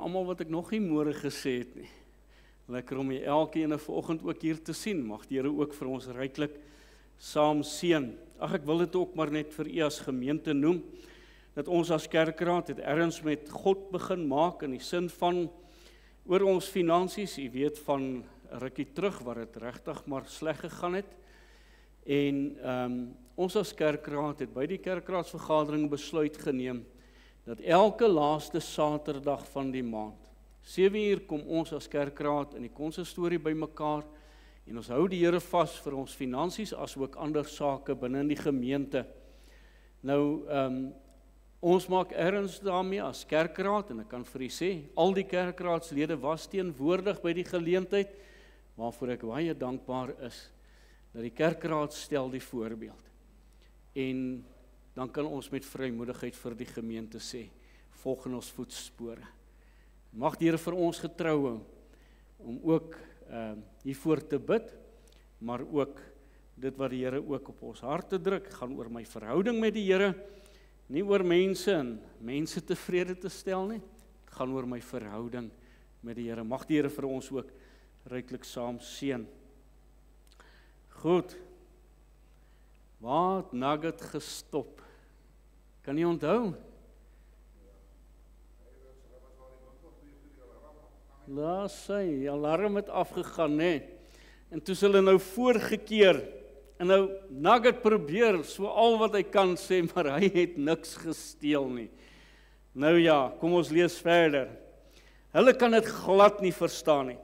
almal wat ek nog nie môre gesê het nie. Lekker om julle elkeen vanoggend ook hier te sien. Mag die Here ook vir ons ryklik saam seën. Ag, ek wil dit ook maar net vir u as gemeente noem, dat ons as kerkraad het ergens met God begin maak in die sin van oor ons finansies. U weet van 'n rukkie terug waar dit regtig maar sleg gegaan het. En ons as kerkraad het by die kerkraadsvergadering besluit geneem dat elke laaste Saterdag van die maand 7 uur kom ons as kerkraad in die konsistorie bymekaar en ons hou die Here vas vir ons finansies as ook ander sake binne in die gemeente. Nou, ons maak erns daarmee as kerkraad en ek kan vir u sê, al die kerkraadslede was teenwoordig by die geleentheid, waarvoor ek baie dankbaar is, dat die kerkraad stel die voorbeeld. En dan kan ons met vrymoedigheid vir die gemeente sê, volg in ons voetspore. Mag die Here vir ons getrou hou, om ook hiervoor te bid, maar ook dit wat die Here ook op ons harte druk, gaan oor my verhouding met die Here, nie oor mense en mense tevrede te stel nie, dit gaan oor my verhouding met die Here. Mag die Here vir ons ook ryklik saam seën. Goed, waar het Nugget gestop? Kan jy onthou? Laat sy, die alarm het afgegaan, nee. En toe is hulle nou voorgekeer, en nou Nugget probeer so al wat hy kan sê, maar hy het niks gesteel nie. Nou ja, kom ons lees verder. Hulle kan dit glad nie verstaan nie.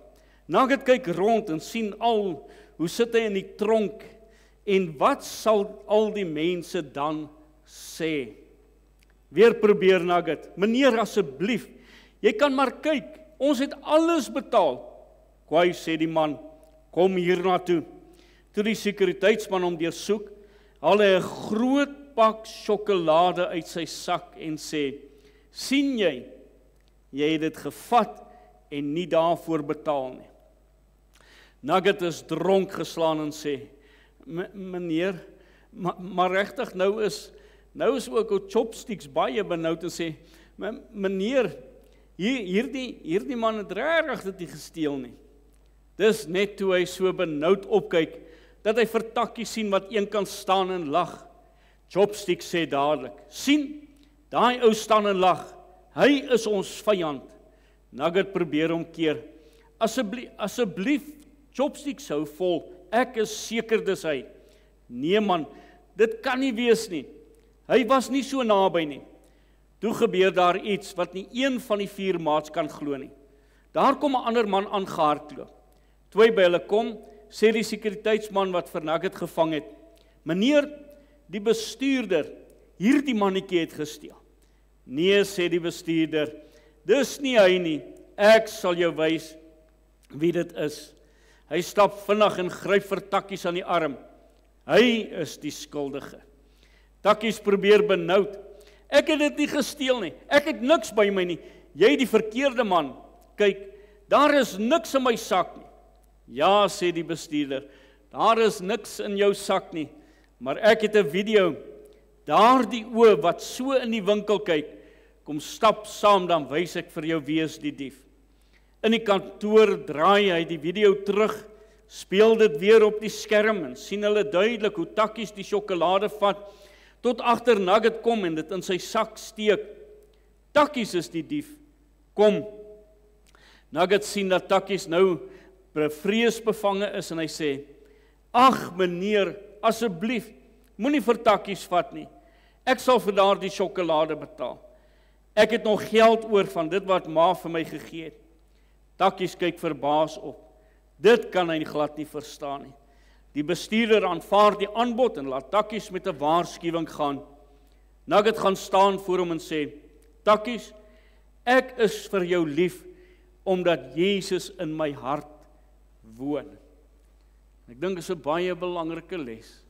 Nugget kyk rond en sien al, hoe sit hy in die tronk, en wat sal al die mense dan sê? Weer probeer Nugget, meneer asseblief, jy kan maar kyk, ons het alles betaal. Kwaai, sê die man, kom hier na toe. Toe die sekuriteitsman hom deursoek, haal hy 'n groot pak sjokolade uit sy sak en sê, sien jy het dit gevat en nie daarvoor betaal nie. Nugget is dronk geslaan en sê, meneer, maar regtig nou is ook ou Chopsticks baie benoud en sê, meneer, hierdie man het regtig dit nie gesteel nie. Dis net toe hy so benoud opkyk, dat hy vir Takkie sien wat een kan staan en lag. Chopsticks sê dadelik, sien, daai ou staan en lag, hy is ons vyand. Nugget probeer omkeer, asseblief, Chopsticks hou vol, ek is seker dis hy. Nee man, dit kan nie wees nie. Hy was nie so naby nie. Toe gebeur daar iets wat nie een van die 4 maats kan glo nie. Daar kom 'n ander man aangehardloop. Toe hy by hulle kom, sê die sekuriteitsman wat vir Nugget gevang het, meneer, die bestuurder, hierdie mannetjie het gesteel. Nee, sê die bestuurder, dis nie hy nie, ek sal jou wys wie dit is. Hy stap vinnig en gryp vir Takkies aan die arm. Hy is die skuldige. Takkies probeer benoud. Ek het dit nie gesteel nie. Ek het niks by my nie. Jy die verkeerde man. Kyk, daar is niks in my sak nie. Ja, sê die bestuurder. Daar is niks in jou sak nie. Maar ek het 'n video. Daardie oë wat so in die winkel kyk, kom stap saam, dan wys ek vir jou wie is die dief. In die kantoor draai hy die video terug, speel dit weer op die skerm en sien hulle duidelik hoe Takkies die sjokolade vat, tot agter Nugget kom en dit in sy sak steek. Takkies is die dief. Kom. Nugget sien dat Takkies nou vreesbevange is en hy sê, ag meneer, asseblief, moenie vir Takkies vat nie. Ek sal vir daardie sjokolade betaal. Ek het nog geld oor van dit wat ma vir my gegee het. Takkies kyk verbaas op. Dit kan hy glad nie verstaan nie. Die bestuurder aanvaar die aanbod en laat Takkies met 'n waarskuwing gaan. Nugget gaan staan voor hom en sê, Takkies, ek is vir jou lief, omdat Jesus in my hart woon. Ek dink dit is 'n baie belangrike les.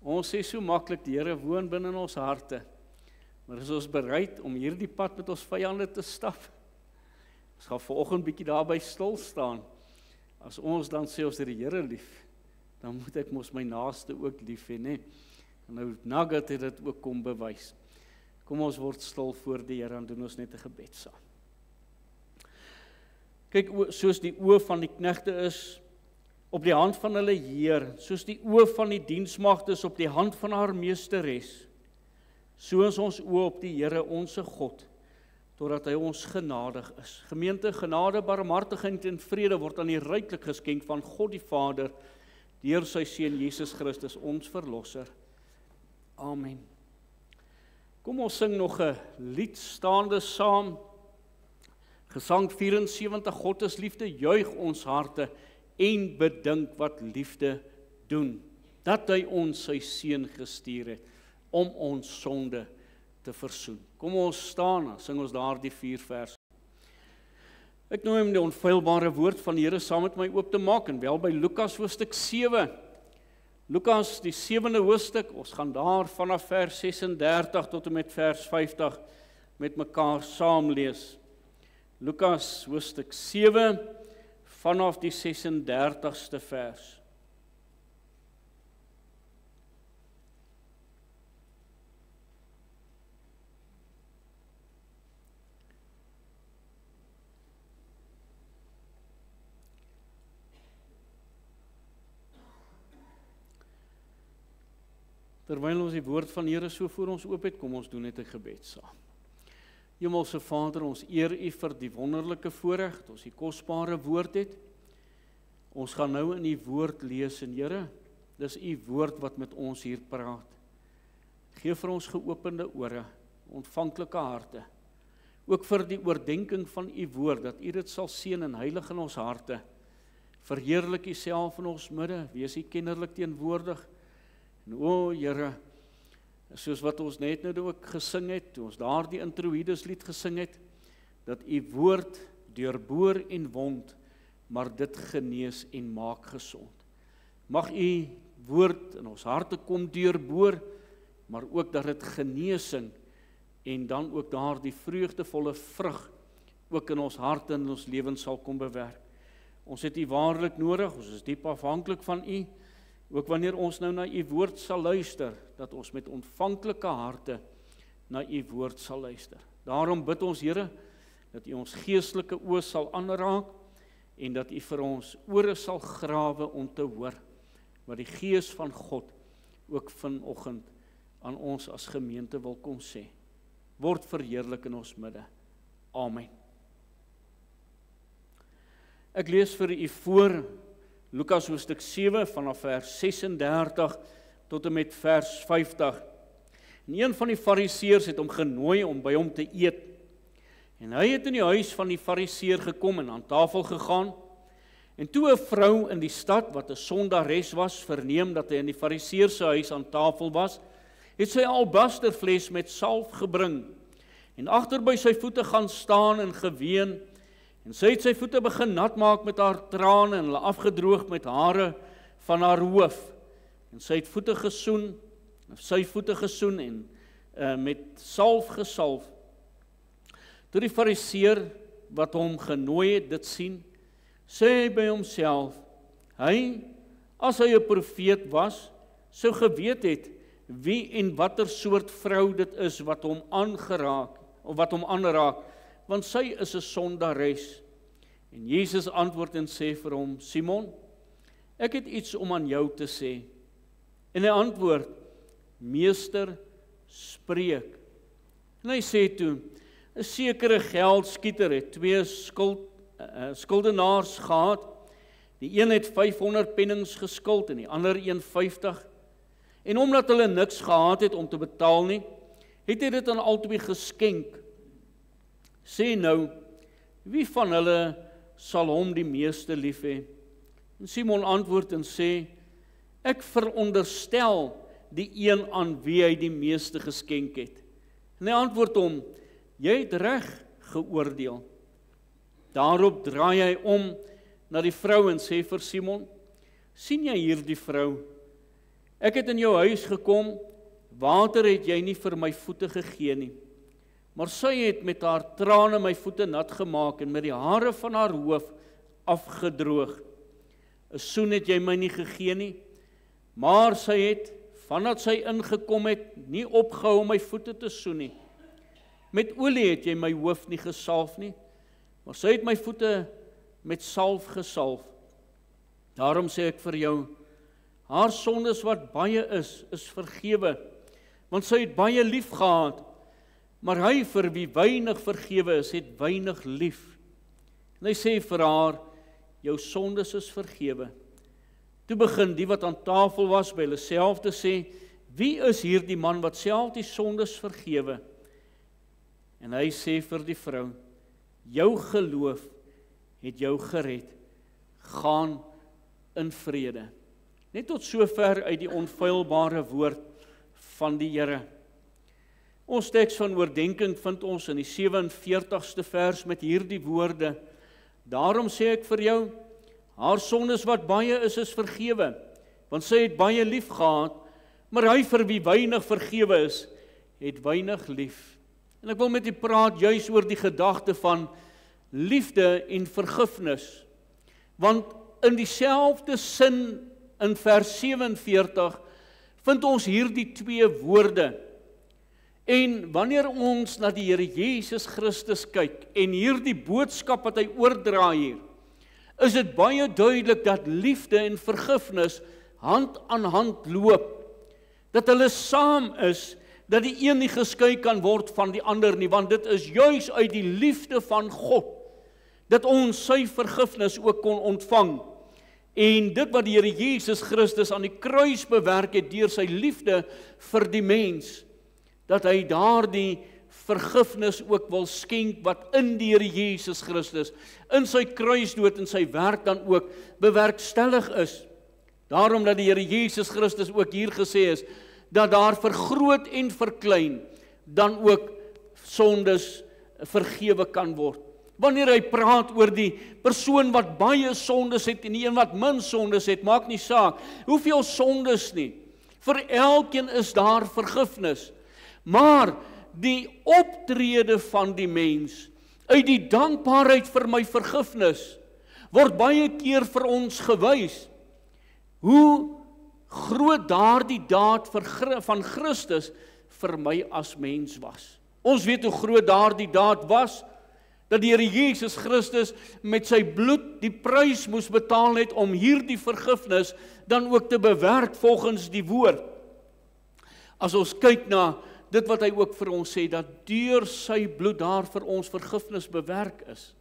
Ons sê so maklik, die Here woon binne in ons harte, maar is ons bereid om hierdie pad met ons vyande te stap? Ons gaan vanoggend bietjie daarby stil staan. As ons dan sê ons het die Here lief, dan moet ek mos my naaste ook lief hê, né? En nou Nugget het dit ook kom bewys. Kom ons word stil voor die Here en doen ons net 'n gebed saam. Kyk, soos die oë van die knegte is op die hand van hulle Heer, soos die oë van die diensmagte is op die hand van haar meesteres, so is ons oë op die Here onse God, totdat hy ons genadig is. Gemeente, genade, barmhartigheid en vrede word aan u ryklik geskenk van God die Vader, deur sy Seun Jesus Christus, ons verlosser. Amen. Kom ons sing nog 'n lied staande saam. Gesang 74, God is liefde, juig ons harte en bedink wat liefde doen, dat hy ons sy Seun gestuur het, om ons sonde te versoen. Kom ons staan, dan sing ons daardie 4 verse. Ek nooi om die onfeilbare woord van die Here saam met my oop te maak, en wel by Lukas hoofstuk 7. Lukas, die 7de hoofstuk, ons gaan daar vanaf vers 36 tot en met vers 50 met mekaar saam lees. Lukas hoofstuk 7, vanaf die 36ste vers. Terwyl ons die woord van die Here so voor ons oop het, kom ons doen net 'n gebed saam. Hemelse Vader, ons eer U vir die wonderlike voorreg dat ons die kosbare woord het. Ons gaan nou in U woord lees, en Here, dis U woord wat met ons hier praat. Gee vir ons geopende ore, ontvanklike harte, ook vir die oordeenking van U woord, dat U dit sal seën en heilig in ons harte. Verheerlik U self in ons midde, wees U kennerlik teenwoordig. En o Here, soos wat ons net nou ook gesing het, toe ons daardie introïdes lied gesing het, dat U woord deurboor en wond, maar dit genees en maak gesond. Mag U woord in ons harte kom deurboor, maar ook dat dit genesing en dan ook daardie vreugdevolle vrug ook in ons harte en in ons lewens sal kom bewerk. Ons het U waarlik nodig, ons is diep afhanklik van U, ook wanneer ons nou na U woord sal luister, dat ons met ontvanklike harte na U woord sal luister. Daarom bid ons, Here, dat U ons geestelike oë sal aanraak, en dat U vir ons ore sal grawe om te hoor, wat die Gees van God ook vanoggend aan ons as gemeente wil kom sê. Word verheerlik in ons midde. Amen. Ek lees vir u voor Lukas hoofstuk 7 vanaf vers 36 tot en met vers 50. En een van die fariseërs het hom genooi om by hom te eet. En hy het in die huis van die fariseër gekom en aan tafel gegaan. En toe 'n vrou in die stad, wat 'n sondares was, verneem dat hy in die fariseër se huis aan tafel was, het sy 'n albasterfles met salf gebring, en agter by sy voete gaan staan en geween, en sy het sy voete begin nat maak met haar trane en hulle afgedroog met hare van haar hoof. En sy het voete gesoen, sy voete gesoen en met salf gesalf. Toe die fariseër wat hom genooi het dit sien, sê hy by homself, hy, as hy 'n profeet was, sou geweet het wie en watter soort vrou dit is wat hom aanraak, want sy is 'n sondares. En Jesus antwoord en sê vir hom, Simon, ek het iets om aan jou te sê. En hy antwoord, Meester, spreek. En hy sê toe, 'n sekere geldskieter het 2 skuldenaars gehad. Die een het 500 pennings geskuld en die ander 150. En omdat hulle niks gehad het om te betaal nie, het hy dit aan albei geskenk. Sê nou, wie van hulle sal hom die meeste lief hê? En Simon antwoord en sê, ek veronderstel die een aan wie hy die meeste geskenk het. En hy antwoord hom, jy het reg geoordeel. Daarop draai hy om na die vrou en sê vir Simon, sien jy hier die vrou? Ek het in jou huis gekom, water het jy nie vir my voete gegee nie, maar sy het met haar trane my voete nat gemaak en met die hare van haar hoof afgedroog. 'n Soen het jy my nie gegee nie, maar sy het, vandat sy ingekom het, nie opgehou om my voete te soen nie. Met olie het jy my hoof nie gesalf nie, maar sy het my voete met salf gesalf. Daarom sê ek vir jou, haar sondes wat baie is vergewe, want sy het baie lief gehad, maar hy vir wie weinig vergewe is, het weinig lief. En hy sê vir haar, jou sondes is vergewe. Toe begin die wat aan tafel was by hulle self te sê, wie is hier die man wat self die sondes vergewe? En hy sê vir die vrou, jou geloof het jou gered, gaan in vrede. Net tot sover uit die onfeilbare woord van die Here. Ons teks van oordenking vind ons in die 47ste vers met hierdie woorde, daarom sê ek vir jou, haar sondes wat baie is vergewe, want sy het baie lief gehad, maar hy vir wie weinig vergewe is, het weinig lief. En ek wil met u praat juis oor die gedagte van liefde en vergifnis, want in dieselfde sin in vers 47 vind ons hierdie twee woorde. En wanneer ons na die Here Jesus Christus kyk en hierdie boodskap wat hy oordra hier, is dit baie duidelik dat liefde en vergifnis hand aan hand loop. Dat hulle saam is, dat die een nie geskei kan word van die ander nie, want dit is juis uit die liefde van God dat ons sy vergifnis ook kon ontvang. En dit wat die Here Jesus Christus aan die kruis bewerk het deur sy liefde vir die mens, dat hy daardie vergifnis ook wil skenk wat in die Here Jesus Christus, in sy kruisdood en sy werk dan ook bewerkstellig is. Daarom dat die Here Jesus Christus ook hier gesê is, dat daar vir groot en vir klein dan ook sondes vergewe kan word. Wanneer hy praat oor die persoon wat baie sondes het en die een wat min sondes het, maak nie saak hoeveel sondes nie. Vir elkeen is daar vergifnis. Maar die optrede van die mens uit die dankbaarheid vir my vergifnis word baie keer vir ons gewys. Hoe groot daardie daad van Christus vir my as mens was. Ons weet hoe groot daardie daad was, dat die Here Jesus Christus met sy bloed die prys moes betaal het om hierdie vergifnis dan ook te bewerk volgens die woord. As ons kyk na dit wat hy ook vir ons sê, dat deur sy bloed daar vir ons vergifnis bewerk is.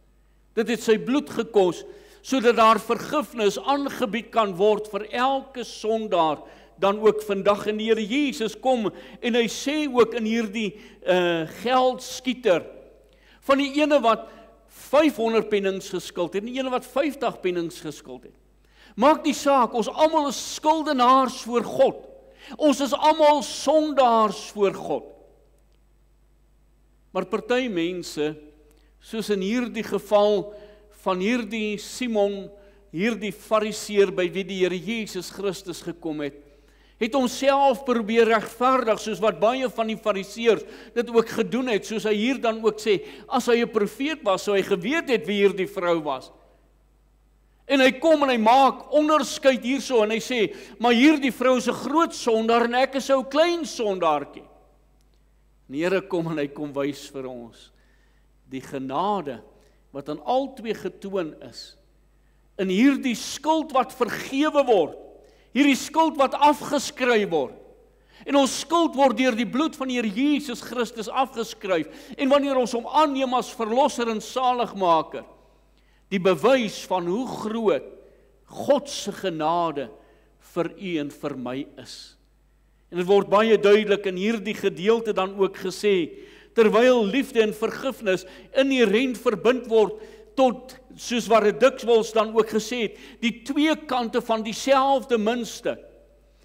Dit het sy bloed gekos, sodat daar vergifnis aangebied kan word vir elke sondaar, dan ook vandag. En die Here Jesus kom, en hy sê ook in hierdie geldskieter, van die ene wat 500 pennings geskuld het, en die ene wat 50 pennings geskuld het. Maak nie saak, ons almal is skuldenaars voor God. Ons is almal sondaars voor God. Maar party mense, soos in hierdie geval van hierdie Simon, hierdie fariseer by wie die Here Jesus Christus gekom het homself probeer regverdig, soos wat baie van die fariseërs dit ook gedoen het, soos hy hier dan ook sê, as hy 'n profeet was, sou hy geweet het wie hierdie vrou was. En hy kom en hy maak onderskeid hierso, en hy sê, maar hierdie vrou is 'n groot sondaar, en ek is 'n klein sondaartjie. Die Here kom en hy kom wys vir ons die genade wat aan albei getoon is, in hierdie skuld wat vergewe word, hierdie skuld wat afgeskryf word, en ons skuld word deur die bloed van die Here Jesus Christus afgeskryf, en wanneer ons hom aanneem as verlosser en saligmaker, die bewys van hoe groot God se genade vir u en vir my is. En dit word baie duidelik in hierdie gedeelte dan ook gesê, terwyl liefde en vergifnis inherent verbind word tot, soos wat dit dikwels dan ook gesê het, die twee kante van dieselfde muntstuk.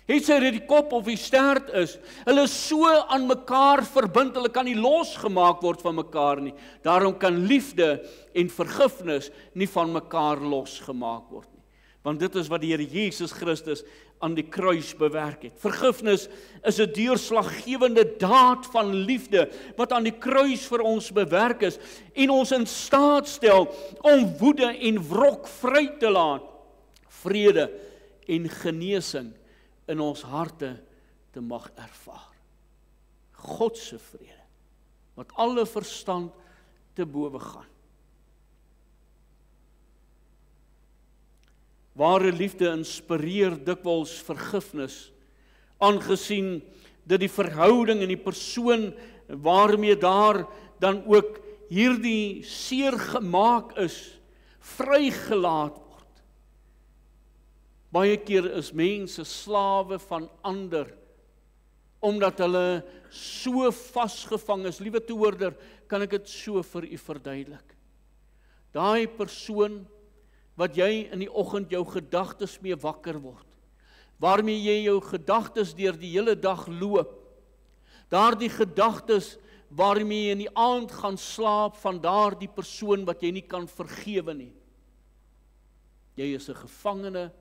Het sy dit die kop of die stert is, hulle is so aan mekaar verbind, hulle kan nie losgemaak word van mekaar nie. Daarom kan liefde en vergifnis nie van mekaar losgemaak word nie. Want dit is wat die Here Jesus Christus aan die kruis bewerk het. Vergifnis is 'n deurslaggewende daad van liefde wat aan die kruis vir ons bewerk is en ons in staat stel om woede en wrok vry te laat, vrede en genesing in ons harte te mag ervaar. God se vrede, wat alle verstand te bowe gaan. Ware liefde inspireer dikwels vergifnis, aangesien dat die verhouding en die persoon waarmee daar dan ook hierdie seer gemaak is, vrygelaat word. Baie keer is mense slawe van ander, omdat hulle so vasgevang is. Liewe toehoorder, kan ek dit so vir u verduidelik. Daai persoon wat jy in die oggend jou gedagtes mee wakker word, waarmee jy jou gedagtes deur die hele dag loop, daardie gedagtes waarmee jy in die aand gaan slaap van daardie persoon wat jy nie kan vergewe nie. Jy is 'n gevangene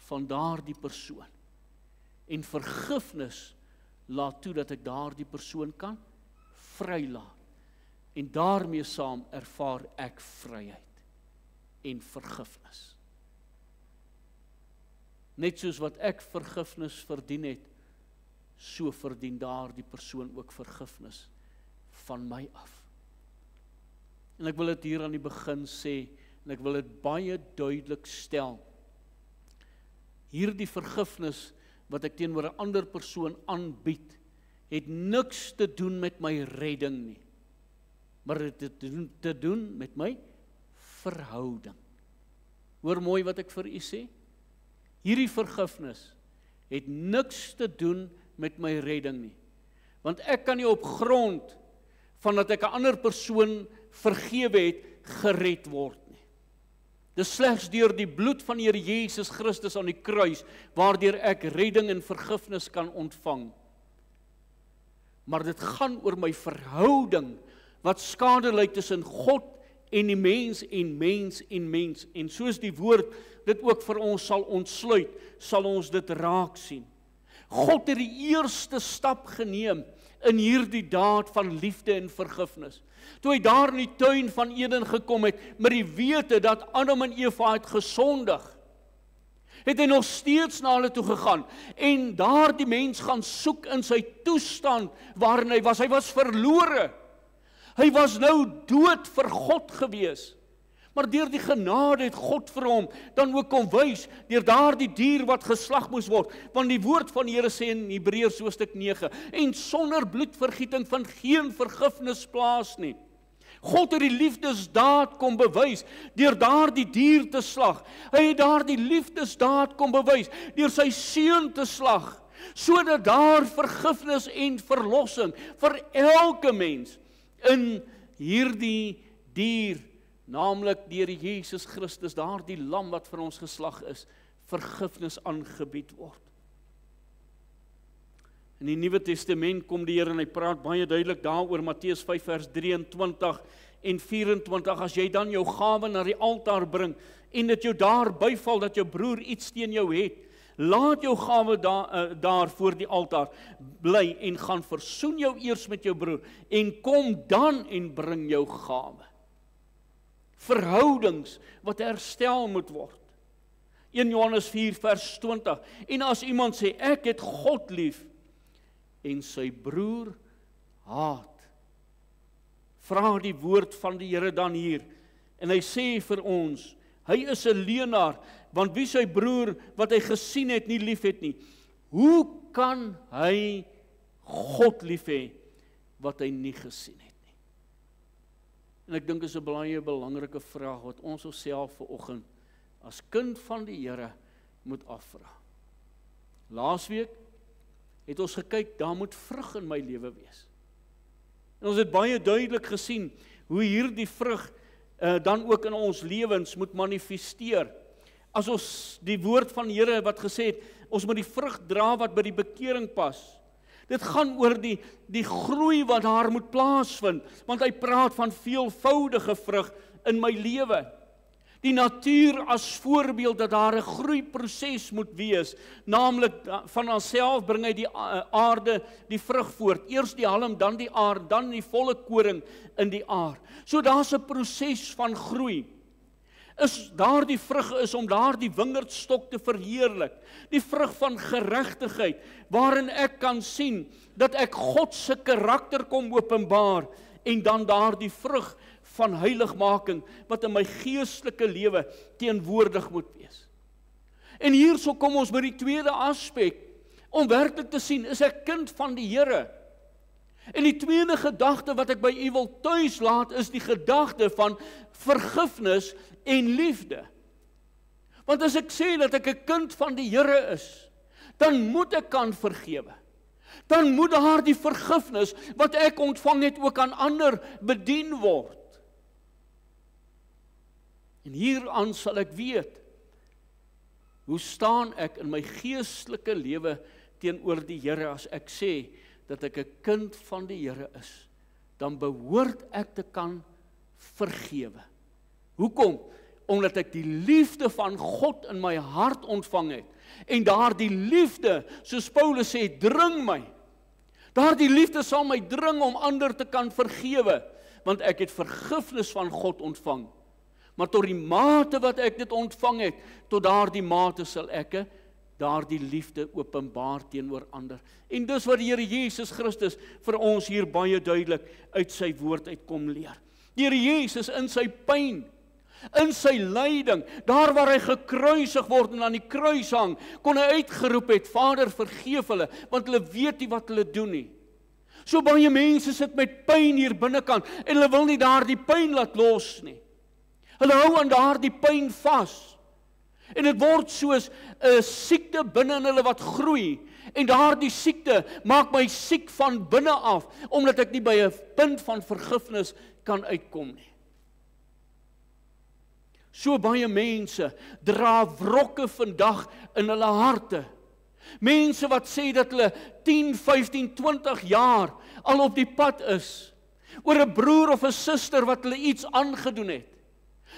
van daardie persoon. En vergifnis laat toe dat ek daardie persoon kan vrylaat. En daarmee saam ervaar ek vryheid en vergifnis. Net soos wat ek vergifnis verdien het, so verdien daardie persoon ook vergifnis van my af. En ek wil dit hier aan die begin sê, en ek wil dit baie duidelik stel. Hierdie vergifnis wat ek teenoor 'n ander persoon aanbied, het niks te doen met my redding nie, maar dit het te doen met my verhouding. Hoor mooi wat ek vir u sê. Hierdie vergifnis het niks te doen met my redding nie. Want ek kan nie op grond van dat ek 'n ander persoon vergewe het, gered word nie. Dis slegs deur die bloed van die Here Jesus Christus aan die kruis, waardeur ek redding en vergifnis kan ontvang. Maar dit gaan oor my verhouding, wat skade ly tussen God en die mens en mens en mens. En soos die woord dit ook vir ons sal ontsluit, sal ons dit raak sien. God het die eerste stap geneem in hierdie daad van liefde en vergifnis. Toe hy daar in die tuin van Eden gekom het, met die wete dat Adam en Eva het gesondig, het hy nog steeds na hulle toe gegaan, en daar die mens gaan soek in sy toestand waarin hy was. Hy was verlore. Hy was nou dood vir God gewees. Maar deur die genade het God vir hom dan ook kom wys, deur daardie dier wat geslag moes word, want die woord van die Here sê in Hebreërs hoofstuk 9, en sonder bloedvergieting van geen vergifnis plaas nie. God het die liefdesdaad kom bewys, deur daardie dier te slag. Hy het daardie liefdesdaad kom bewys, deur sy seun te slag, sodat daar vergifnis en verlossing vir elke mens in hierdie dier, naamlik deur Jesus Christus, daardie lam wat vir ons geslag is, vergifnis aangebied word. In die Nuwe Testament kom die Here en hy praat baie duidelik daaroor, Matteus 5 vers 23 en 24, as jy dan jou gawe na die altaar bring, en dit jou daar byval dat jou broer iets teen jou het, laat jou gawe daar voor die altaar bly, en gaan versoen jou eers met jou broer, en kom dan en bring jou gawe. Verhoudings wat herstel moet word. 1 Johannes 4 vers 20, en as iemand sê, ek het God lief, en sy broer haat, vra die woord van die Here dan hier, en hy sê vir ons, hy is 'n leienaar, want wie sy broer wat hy gesien het nie lief het nie, hoe kan hy God lief hê wat hy nie gesien het nie? En ek dink is 'n baie belangrike vraag wat ons osself vanoggend as kind van die Here moet afvra. Laasweek het ons gekyk, daar moet vrug in my lewe wees. En ons het baie duidelik gesien hoe hierdie vrug dan ook in ons lewens moet manifesteer. As ons die woord van die Here wat gesê het, ons moet die vrug dra wat by die bekering pas. Dit gaan oor die groei wat daar moet plaasvind, want hy praat van veelvoudige vrug in my lewe. Die natuur as voorbeeld dat daar 'n groeiproses moet wees, naamlik van haarself bring hy die aarde die vrug voort. Eers die halm, dan die aar, dan die volle koring in die aar. So daar's 'n proses van groei. Daardie vrug is om daardie wingerdstok te verheerlik. Die vrug van geregtigheid, waarin ek kan sien dat ek God se karakter kom openbaar, en dan daardie vrug van heiligmaking wat in my geestelike lewe teenwoordig moet wees. En hierso kom ons by die tweede aspek, om werklik te sien, is ek kind van die Here. En die tweede gedagte wat ek by u wil tuis laat, is die gedagte van vergifnis en liefde. Want as ek sê dat ek 'n kind van die Here is, dan moet ek kan vergewe. Dan moet daar die vergifnis wat ek ontvang het ook aan ander bedien word. En hieraan sal ek weet, hoe staan ek in my geestelike lewe teenoor die Here as ek sê dat ek 'n kind van die Here is, dan behoort ek te kan vergewe. Hoekom? Omdat ek die liefde van God in my hart ontvang het. En daardie liefde, soos Paulus sê, dring my. Daardie liefde sal my dring om ander te kan vergewe, want ek het vergifnis van God ontvang. Maar tot die mate wat ek dit ontvang het, tot daardie mate sal ek daardie liefde openbaar teenoor ander. En dis wat die Here Jesus Christus vir ons hier baie duidelik uit sy woord uitkom leer. Die Here Jesus in sy pyn, in sy lyding, daar waar hy gekruisig word en aan die kruis hang, kon hy uitgeroep het, Vader vergeef hulle, want hulle weet nie wat hulle doen nie. So baie mense sit met pyn hier binnekant, en hulle wil nie daardie pyn laat los nie. Hulle hou aan daardie pyn vas. En dit word soos 'n siekte binne in hulle wat groei, en daardie siekte maak my siek van binne af, omdat ek nie by 'n punt van vergifnis kan uitkom nie. So baie mense dra wrokke vandag in hulle harte. Mense wat sê dat hulle 10, 15, 20 jaar al op die pad is, oor 'n broer of 'n suster wat hulle iets aangedoen het.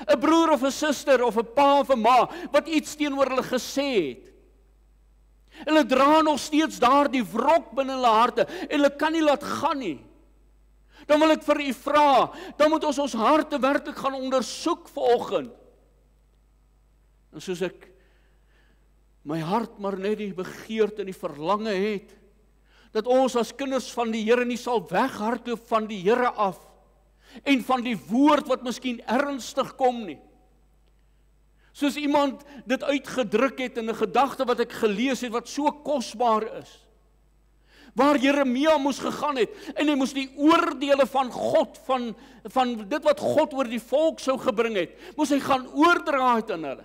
'n Broer of 'n suster of 'n pa of 'n ma wat iets teenoor hulle gesê het. Hulle dra nog steeds daardie wrok binne hulle harte en hulle kan nie laat gaan nie. Dan wil ek vir u vra, dan moet ons harte werklik gaan ondersoek vanoggend. En soos ek my hart maar net die begeerte en die verlange het, dat ons as kinders van die Here nie sal weghardloop van die Here af, en van die woord wat miskien ernstig kom nie. Soos iemand dit uitgedruk het in 'n gedagte wat ek gelees het, wat so kosbaar is. Waar Jeremia moes gegaan het, en hy moes die oordeele van God, van dit wat God oor die volk sou gebring het, moes hy gaan oordra het aan hulle.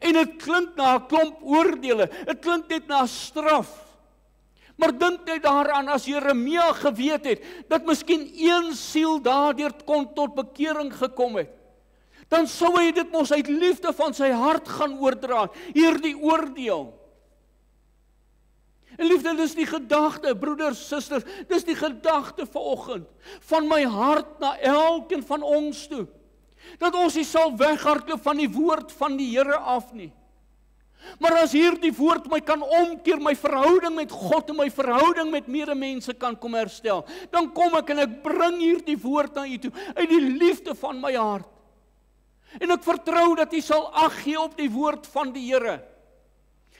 En dit klink na 'n klomp oordeele, dit klink net na 'n straf. Maar dink net daaraan, as Jeremia geweet het, dat miskien een siel daardeur kon tot bekering gekom het, dan sou hy dit mos uit liefde van sy hart gaan oordra, hierdie oordeel. En liefde, dis die gedagte, broeders, susters, dis die gedagte vanoggend, van my hart na elkeen van ons toe, dat ons nie sal weghardloop van die woord van die Here af nie. Maar as hierdie woord my kan omkeer, my verhouding met God en my verhouding met medemense kan kom herstel, dan kom ek en ek bring hierdie woord na u toe, uit die liefde van my hart. En ek vertrou dat u sal ag gee op die woord van die Here.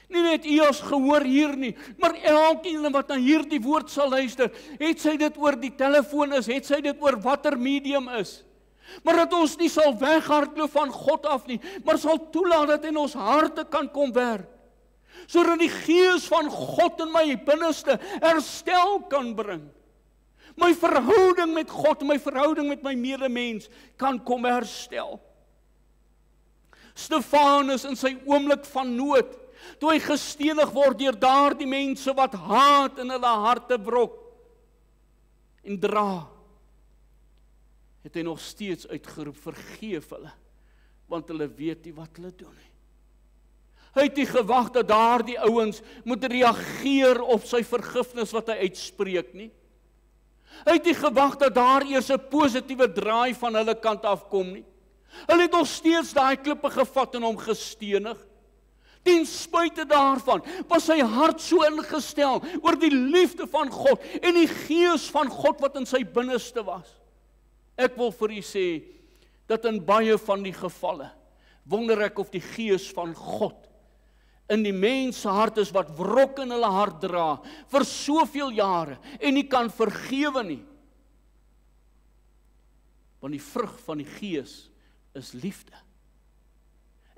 Nie net u as gehoor hier nie, maar elkeen wat na hierdie woord sal luister, het sy dit oor die telefoon is, het sy dit oor watter medium is. Maar dat ons nie sal weghardloop van God af nie, maar sal toelaat dat in ons harte kan kom werk, sodat die Gees van God in my binneste herstel kan bring. My verhouding met God, my verhouding met my medemens kan kom herstel. Stefanus in sy oomblik van nood, toe hy gestenig word deur daardie mense wat haat in hulle harte brok en dra, het hy nog steeds uitgeroep, vergeef hulle, want hulle weet nie wat hulle doen nie. Hy het nie gewag dat daardie ouens moet reageer op sy vergifnis wat hy uitspreek nie. Hy het nie gewag dat daar eers 'n positiewe draai van hulle kant afkom nie. Hulle het nog steeds daai klippe gevat en hom gestenig. Ten spyte daarvan was sy hart so ingestel oor die liefde van God en die Gees van God wat in sy binneste was. Ek wil vir u sê, dat in baie van die gevalle, wonder ek of die Gees van God in die mens se hart is wat wrok in hulle hart dra, vir soveel jare, en nie kan vergewe nie. Want die vrug van die Gees is liefde.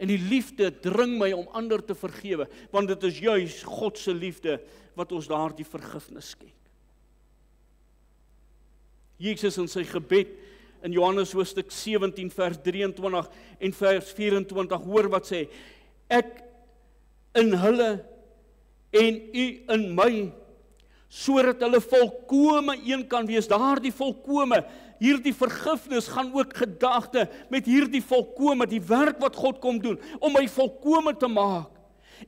En die liefde dring my om ander te vergewe, want dit is juis God se liefde wat ons daardie vergifnis skenk. Jesus in sy gebed in Johannes hoofstuk 17 vers 23 en vers 24, hoor wat sê, ek in hulle en u in my, sodat hulle volkome een kan wees, daardie volkome, hierdie vergifnis gaan ook gedagte met hierdie volkome, die werk wat God kom doen, om my volkome te maak,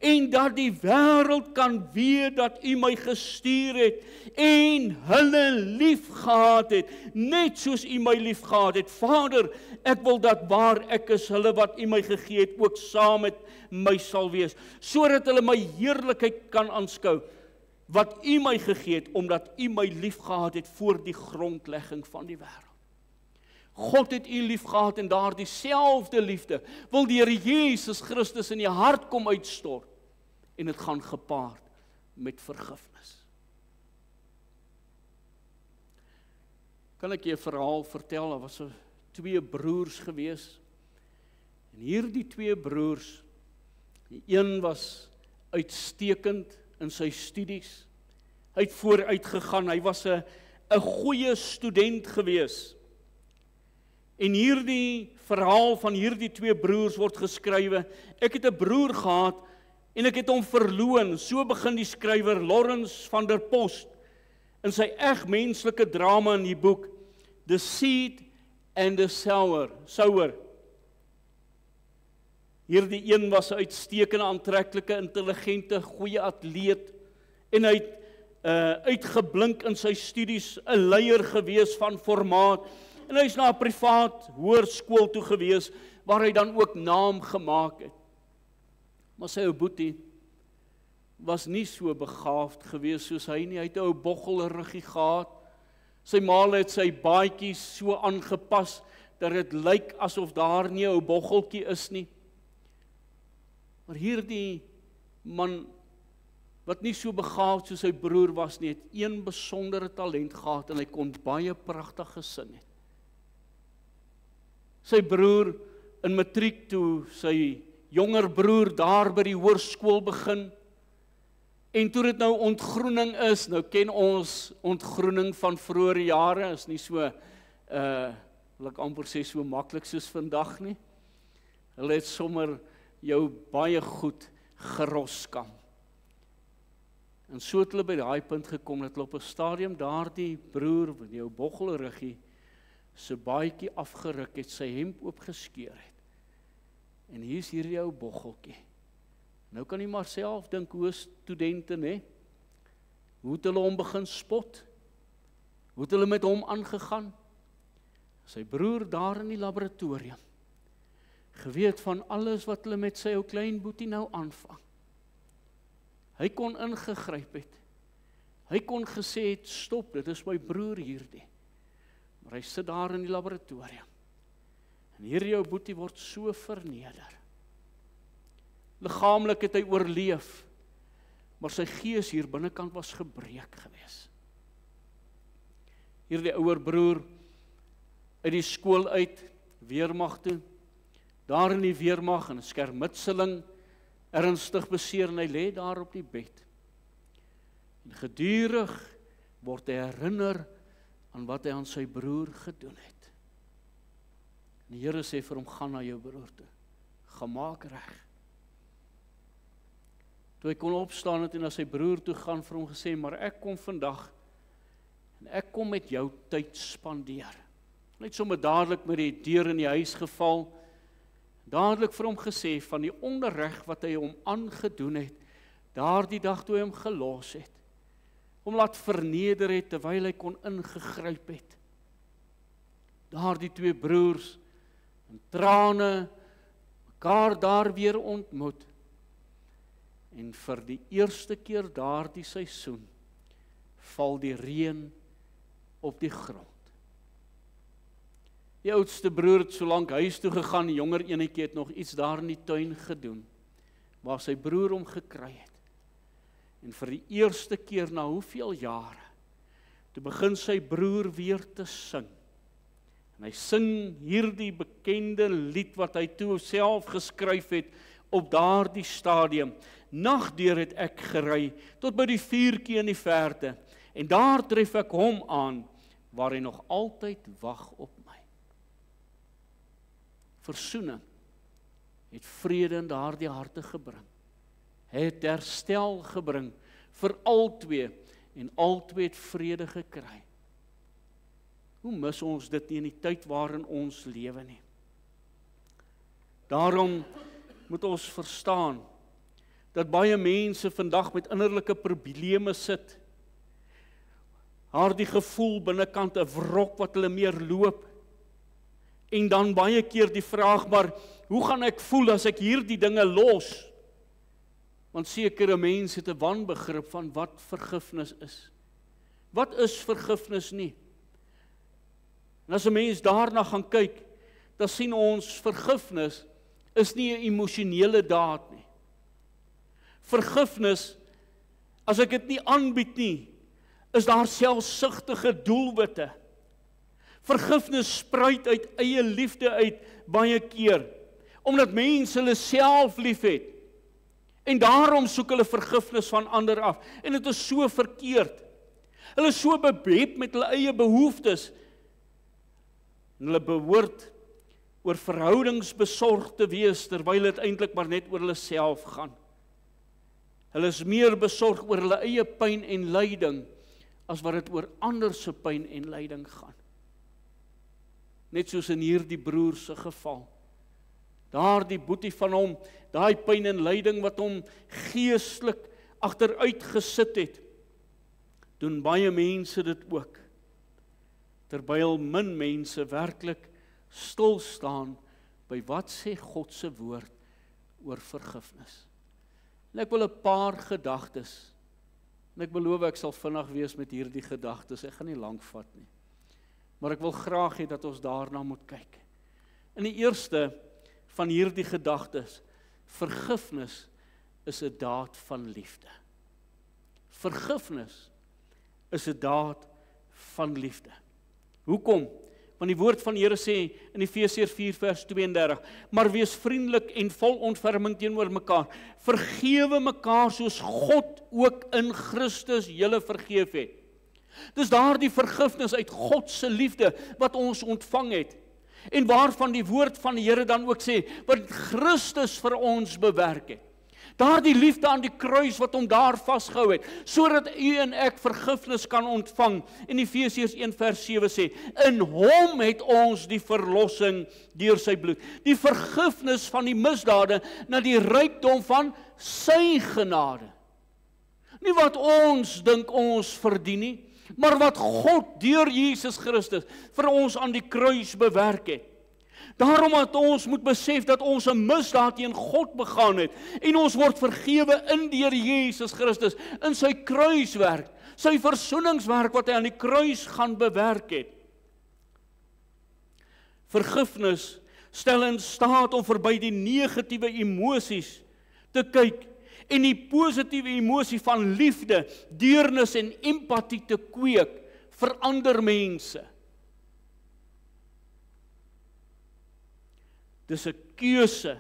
en dat die wêreld kan weet dat u my gestuur het, en hulle lief gehad het, net soos u my lief gehad het. Vader, ek wil dat waar ek is, hulle wat u my gegee het, ook saam met my sal wees, sodat hulle my heerlikheid kan aanskou, wat u my gegee het, omdat u my lief gehad het voor die grondlegging van die wêreld. God het u lief gehad en daardie selfde liefde wil die Here Jesus Christus in die hart kom uitstort, en dit gaan gepaard met vergifnis. Kan ek jy 'n verhaal vertel? Daar was 2 broers gewees, en hierdie 2 broers, die een was uitstekend in sy studies, hy het vooruit gegaan, hy was 'n goeie student gewees. En hierdie verhaal van hierdie 2 broers word geskrywe, ek het 'n broer gehad, en ek het hom verloon, so begin die skrywer Lawrence van der Post, in sy menslike drama in die boek, The Seed and the Sower. Hierdie een was 'n uitstekende, aantreklike, intelligente, goeie atleet, en hy het uitgeblink in sy studies, 'n leier gewees van formaat, en hy is na 'n privaat hoërskool toe gewees, waar hy dan ook naam gemaak het. Maar sy ou boetie was nie so begaafd gewees soos hy nie, hy het 'n ou boggelruggie gehad, sy ma het sy baadjies so aangepas, dat dit lyk asof daar nie 'n ou boggeltjie is nie. Maar hierdie man, wat nie so begaafd soos sy broer was nie, het een besondere talent gehad, en hy kon baie pragtig gesing het. Sy broer in matriek toe, sy jonger broer daar by die hoërskool begin, en toe dit nou ontgroening is, nou ken ons ontgroening van vroeëre jare, is nie so, wil ek amper sê, so maklik soos vandag nie. Hulle het sommer jou baie goed geroskam. En so het hulle by daai punt gekom, dat hulle op 'n stadium daardie broer, met jou boggelruggie, sy baadjie afgeruk het, sy hemp oopgeskeur het. En hier is hierdie ou boggeltjie. Nou kan jy maar self dink, hoe studente, né? Hoe het hulle hom begin spot? Hoe het hulle met hom aangegaan? Sy broer daar in die laboratorium, geweet van alles wat hulle met sy ou klein boetie nou aanvang. Hy kon ingegryp het. Hy kon gesê het, stop, dit is my broer hierdie. Maar hy sit daar in die laboratorium. En hierdie jou boetie word so verneder. Liggaamlik het hy oorleef, maar sy gees hier binnekant was gebreek gewees. Hierdie ouer broer uit die skool uit, weermag toe, daar in die weermag, in 'n skermutseling, ernstig beseer, en hy lê daar op die bed. En gedurig word hy herinner aan wat hy aan sy broer gedoen het. En die Here sê vir hom, gaan na jou broer toe, gemaak reg. Toe hy kon opstaan het en na sy broer toe gaan, vir hom gesê, maar ek kom vandag, en ek kom met jou tyd spandeer. Net sommer dadelik met die deur in die huis geval, dadelik vir hom gesê, van die onreg wat hy hom aangedoen het, daardie dag toe hy hom gelos het, hom laat verneder het, terwyl hy kon ingegryp het. Daardie 2 broers, in trane, mekaar daar weer ontmoet, en vir die eerste keer daardie seisoen, val die reën op die grond. Die oudste broer het so lank huis toe gegaan, die jonger enetjie het nog iets daar in die tuin gedoen, waar sy broer hom gekry het. En vir die eerste keer na hoeveel jare, toe begin sy broer weer te sing. En En hy sing hierdie bekende lied wat hy toe self geskryf het op daardie stadium. Nagdeur het ek gery tot by die vuurtjie in die verte, en daar tref ek hom aan, waar hy nog altyd wag op my. Versoening het vrede in daardie harte gebring. Hy het herstel gebring vir albei, en albei het vrede gekry. Hoe mis ons dit nie in die tyd waarin ons lewe nie? Daarom moet ons verstaan dat baie mense vandag met innerlike probleme sit. Daardie gevoel binnekant 'n wrok wat hulle meer loop. En dan baie keer die vraag, maar hoe gaan ek voel as ek hierdie dinge los? Want sekere mense het 'n wanbegrip van wat vergifnis is. Wat is vergifnis nie? En as 'n mens daarna gaan kyk, dan sien ons vergifnis is nie 'n emosionele daad nie. Vergifnis, as ek dit nie aanbied nie, is daar selfsugtige doelwitte. Vergifnis spruit uit eie liefde uit baie keer, omdat mense hulle self liefhet. En daarom soek hulle vergifnis van ander af. En dit is so verkeerd. Hulle is so bebep met hulle eie behoeftes. En hulle behoort oor verhoudings besorg te wees, terwyl dit eintlik maar net oor hulle self gaan. Hulle is meer besorg oor hulle eie pyn en lyding, as wat dit oor ander se pyn en lyding gaan. Net soos in hierdie broer se geval. Daardie boetie van hom, daai pyn en lyding wat hom geestelik agteruit gesit het, doen baie mense dit ook. Terwyl min mense werklik stil staan by wat sê God se woord oor vergifnis. En ek wil 'n paar gedagtes, en ek beloof ek sal vinnig wees met hierdie gedagtes, ek gaan nie lank vat nie. Maar ek wil graag hê dat ons daarna moet kyk. In die eerste van hierdie gedagtes, vergifnis is 'n daad van liefde. Vergifnis is 'n daad van liefde. Hoekom? Want die woord van die Here sê in Efesiërs 4 vers 32, maar wees vriendelik en vol ontferming teenoor mekaar. Vergewe mekaar soos God ook in Christus julle vergeef het. Dis daardie vergifnis uit God se liefde wat ons ontvang het. En waarvan die woord van die Here dan ook sê, wat Christus vir ons bewerk het. Daardie liefde aan die kruis wat hom daar vasgehou het, sodat u en ek vergifnis kan ontvang. En Efesiërs 1 vers 7 sê, in hom het ons die verlossing deur sy bloed. Die vergifnis van die misdade na die rykdom van sy genade. Nie wat ons dink ons verdien nie, maar wat God deur Jesus Christus vir ons aan die kruis bewerk het. Daarom dat ons moet besef dat ons 'n misdaad teen God begaan het, en ons word vergewe in deur Jesus Christus, in sy kruiswerk, sy versoeningswerk wat hy aan die kruis gaan bewerk het. Vergifnis stel in staat om verby die negatiewe emosies te kyk, en die positiewe emosie van liefde, deernis en empatie te kweek vir ander mense. Dis 'n keuse.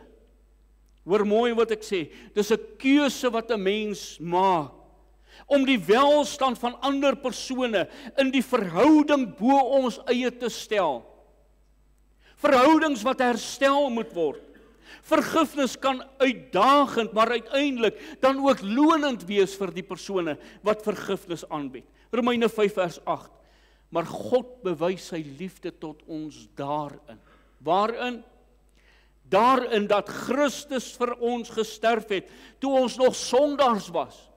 Hoor mooi wat ek sê. Dis 'n keuse wat 'n mens maak om die welstand van ander persone in die verhouding bo ons eie te stel. Verhoudings wat herstel moet word. Vergifnis kan uitdagend, maar uiteindelik dan ook lonend wees vir die persone wat vergifnis aanbied. Romeine 5 vers 8. Maar God bewys sy liefde tot ons daarin. Waarin? Daarin dat Christus vir ons gesterf het, toe ons nog sondaars was.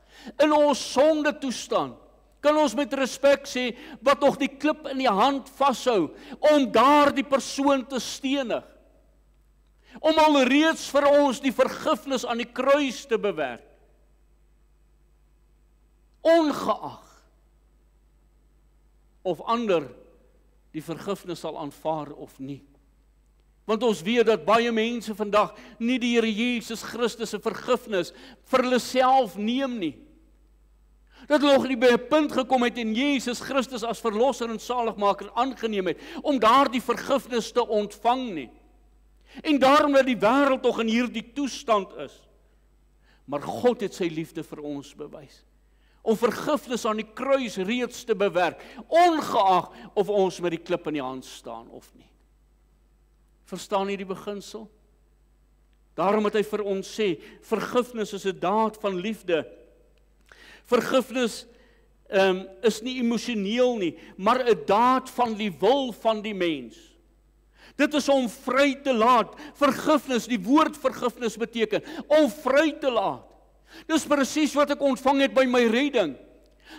In ons sonde toestand, kan ons met respek sê, wat nog die klip in die hand vashou, om daardie persoon te stenig. Om alreeds vir ons die vergifnis aan die kruis te bewerk. Ongeag of ander die vergifnis sal aanvaar of nie. Want ons weet dat baie mense vandag nie die Here Jesus Christus se vergifnis vir hulle self neem nie. Dat hulle nog nie by 'n punt gekom het en Jesus Christus as verlosser en saligmaker aangeneem het, om daardie vergifnis te ontvang nie. En daarom dat die wêreld nog in hierdie toestand is. Maar God het sy liefde vir ons bewys, om vergifnis aan die kruis reeds te bewerk, ongeag of ons met die klip in die hand staan of nie. Verstaan jy die beginsel? Daarom het hy vir ons sê, vergifnis is 'n daad van liefde. Vergifnis is nie emosioneel nie, maar 'n daad van die wil van die mens. Dit is om vry te laat. Vergifnis, die woord vergifnis beteken om vry te laat. Dis presies wat ek ontvang het by my redding.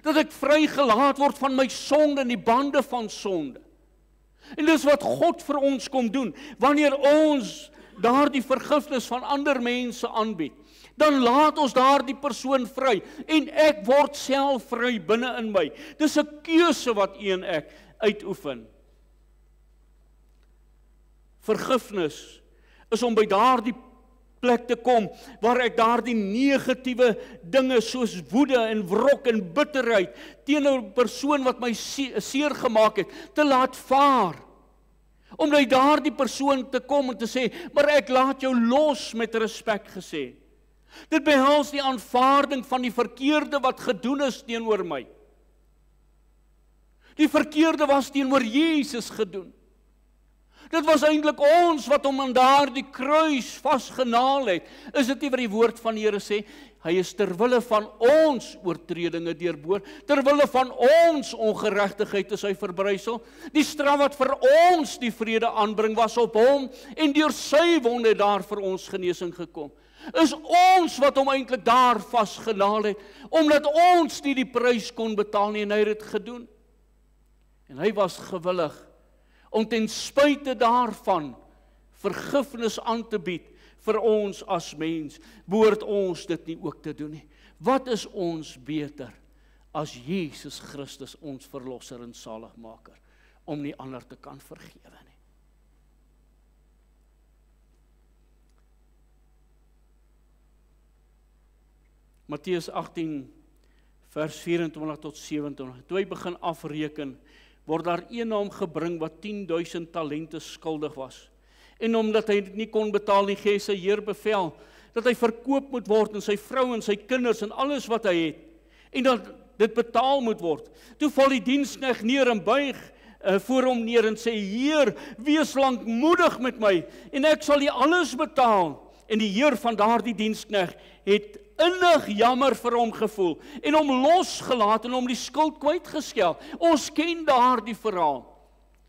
Dat ek vrygelaat word van my sonde en die bande van sonde. En dis wat God vir ons kom doen. Wanneer ons daardie vergifnis van ander mense aanbied, dan laat ons daardie persoon vry en ek word self vry binne in my. Dis 'n keuse wat u en ek uitoefen. Vergifnis is om by daardie plek te kom waar ek daardie negatiewe dinge soos woede en wrok en bitterheid teenoor 'n persoon wat my seer gemaak het, te laat vaar. Om by daardie persoon te kom en te sê, maar ek laat jou los, met respek gesê. Dit behels die aanvaarding van die verkeerde wat gedoen is teenoor my. Die verkeerde was teenoor Jesus gedoen. Dit was eintlik ons wat hom aan daardie kruis vasgenaal het. Is dit nie wat die woord van die Here sê? Hy is terwille van ons oortredinge deurboor, terwille van ons ongeregtigheid is hy verbrysel. Die straf wat vir ons die vrede aanbring was op hom, en deur sy wonde daar vir ons genesing gekom. Is ons wat hom eintlik daar vasgenaal het, omdat ons nie die prys kon betaal nie, en hy het dit gedoen. En hy was gewillig om ten spyte daarvan vergifnis aan te bied vir ons as mens. Behoort ons dit nie ook te doen nie? Wat is ons beter as Jesus Christus ons verlosser en saligmaker, om nie ander te kan vergewe nie? Matteus 18 vers 24 tot 27. Toe hy begin afreken, word daar een na hom gebring wat 10.000 talente skuldig was. En omdat hy dit nie kon betaal nie, gee sy Heer bevel dat hy verkoop moet word, en sy vrou en sy kinders en alles wat hy het, en dat dit betaal moet word. Toe val die diensknegt neer en buig voor hom neer en sê, Heer, wees lankmoedig met my, en ek sal die alles betaal. En die Heer van daardie diensknegt het innig jammer vir hom gevoel, en hom losgelaat en hom die skuld kwytgeskel. Ons ken daardie verhaal.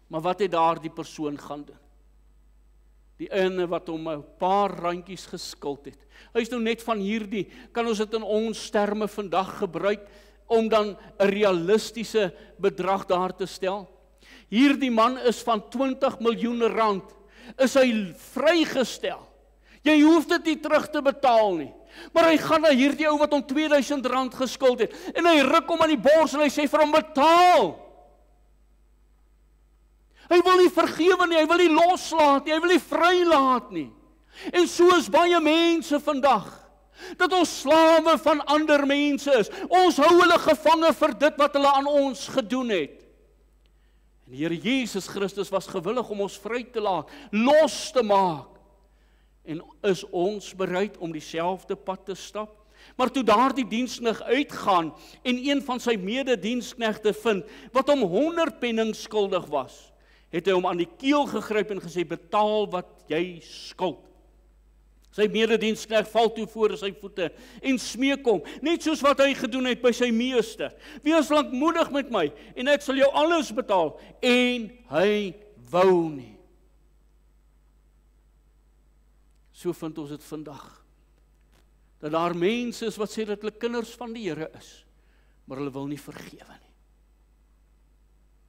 Maar wat het daardie persoon gaan doen? Die ene wat hom 'n paar randjies geskuld het. Hy is nou net van hierdie, kan ons dit in ons terme vandag gebruik, om dan 'n realistiese bedrag daar te stel. Hierdie man is van 20 miljoen rand, is hy vrygestel. Jy hoef dit nie terug te betaal nie. Maar hy gaan na hierdie ou wat hom 2000 rand geskuld het, en hy ruk hom aan die bors en hy sê vir hom, betaal. Hy wil nie vergewe nie, hy wil nie loslaat nie, hy wil nie vrylaat nie. En so is baie mense vandag, dat ons slawe van ander mense is. Ons hou hulle gevange vir dit wat hulle aan ons gedoen het. En die Here Jesus Christus was gewillig om ons vry te laat, los te maak. En is ons bereid om dieselfde pad te stap? Maar toe daardie diensknegt uitgaan en een van sy medediensknegte vind, wat hom 100 penning skuldig was, het hy hom aan die keel gegryp en gesê, betaal wat jy skuld. Sy medediensknegt val toe voor sy voete en smeek hom, net soos wat hy gedoen het by sy meester. Wees lankmoedig met my, en ek sal jou alles betaal. En hy wou nie. So vind ons dit vandag, dat daar mense is wat sê dat hulle kinders van die Here is, maar hulle wil nie vergewe nie.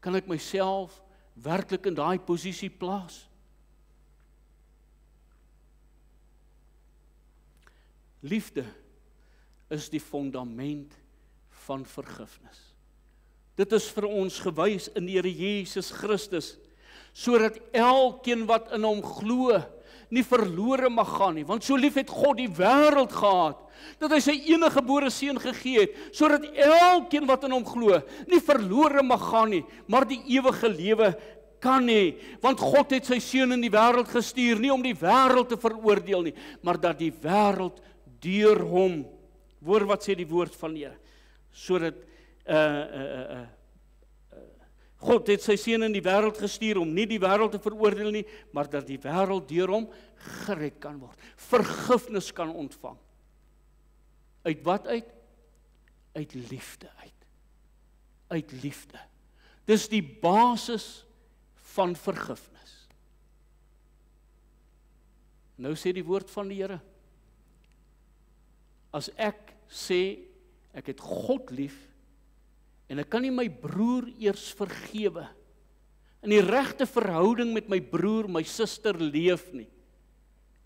Kan ek myself werklik in daai posisie plaas? Liefde is die fundament van vergifnis. Dit is vir ons gewys in die Here Jesus Christus, sodat elkeen wat in hom glo, nie verlore mag gaan nie, want so lief het God die wêreld gehad, dat hy sy enige gebore seun gegee het, sodat elkeen wat in hom glo, nie verlore mag gaan nie, maar die ewige lewe kan hê, want God het sy seun in die wêreld gestuur, nie om die wêreld te veroordeel nie, maar dat die wêreld deur hom, hoor wat sê die woord van die Here, sodat God het sy seun in die wêreld gestuur om nie die wêreld te veroordeel nie, maar dat die wêreld deur hom gered kan word, vergifnis kan ontvang. Uit wat uit? Uit liefde uit. Uit liefde. Dis die basis van vergifnis. Nou sê die woord van die Here, as ek sê, ek het God lief, en ek kan nie my broer eers vergewe, in die regte verhouding met my broer, my suster leef nie,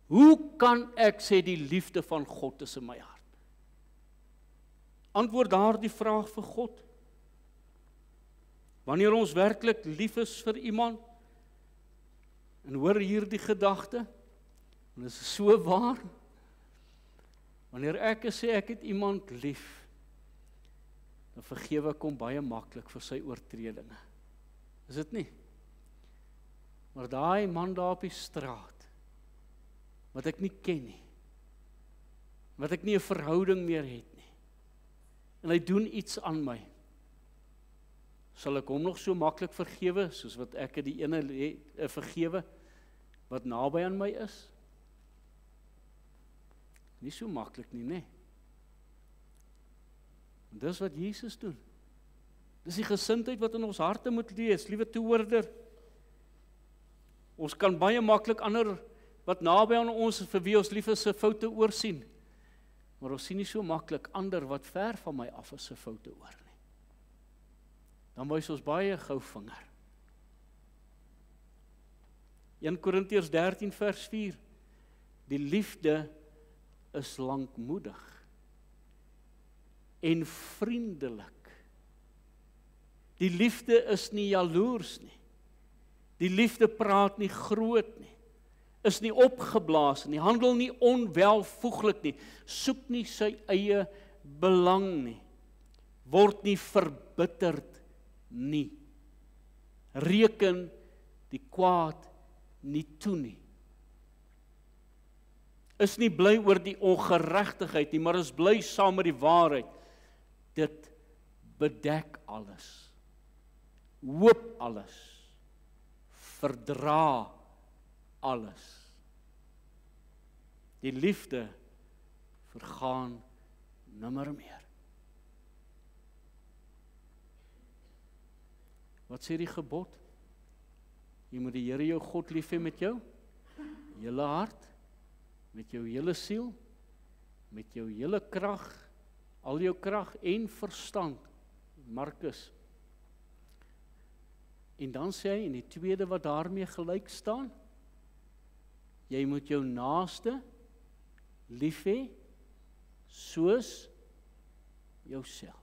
hoe kan ek sê die liefde van God is in my hart? Antwoord daardie vraag vir God. Wanneer ons werklik lief is vir iemand, en hoor hierdie gedagte, en dit is so waar, wanneer ek sê ek het iemand lief, dan vergewe ek hom baie maklik vir sy oortredinge. Is dit nie? Maar daai man daar op die straat, wat ek nie ken nie, wat ek nie 'n verhouding meer het nie, en hy doen iets aan my, sal ek hom nog so maklik vergewe, soos wat ek die ene vergewe, wat naby aan my is? Nie so maklik nie, nee. En dis wat Jesus doen. Dis die gesindheid wat in ons harte moet wees, liewe toehoorder. Ons kan baie maklik ander wat naby aan ons vir wie ons lief is se foute oorsien. Maar ons sien nie so maklik ander wat ver van my af is se foute oor nie. Dan wys ons baie gou vinger. 1 Korintiërs 13 vers 4. Die liefde is lankmoedig en vriendelik. Die liefde is nie jaloers nie. Die liefde praat nie groot nie. Is nie opgeblaas nie, handel nie onwelvoeglik nie, soek nie sy eie belang nie, word nie verbitterd nie, reken die kwaad nie toe nie. Is nie bly oor die ongeregtigheid nie, maar is bly saam met die waarheid. Dit bedek alles, hoop alles, verdra alles. Die liefde vergaan nimmer meer. Wat sê die gebod? Jy moet die Here jou God lief hê met jou hele hart, met jou hele siel, met jou hele krag, al jou krag en verstand. Markus. En dan sê hy, en die tweede wat daarmee gelyk staan, jy moet jou naaste lief hê soos jouself.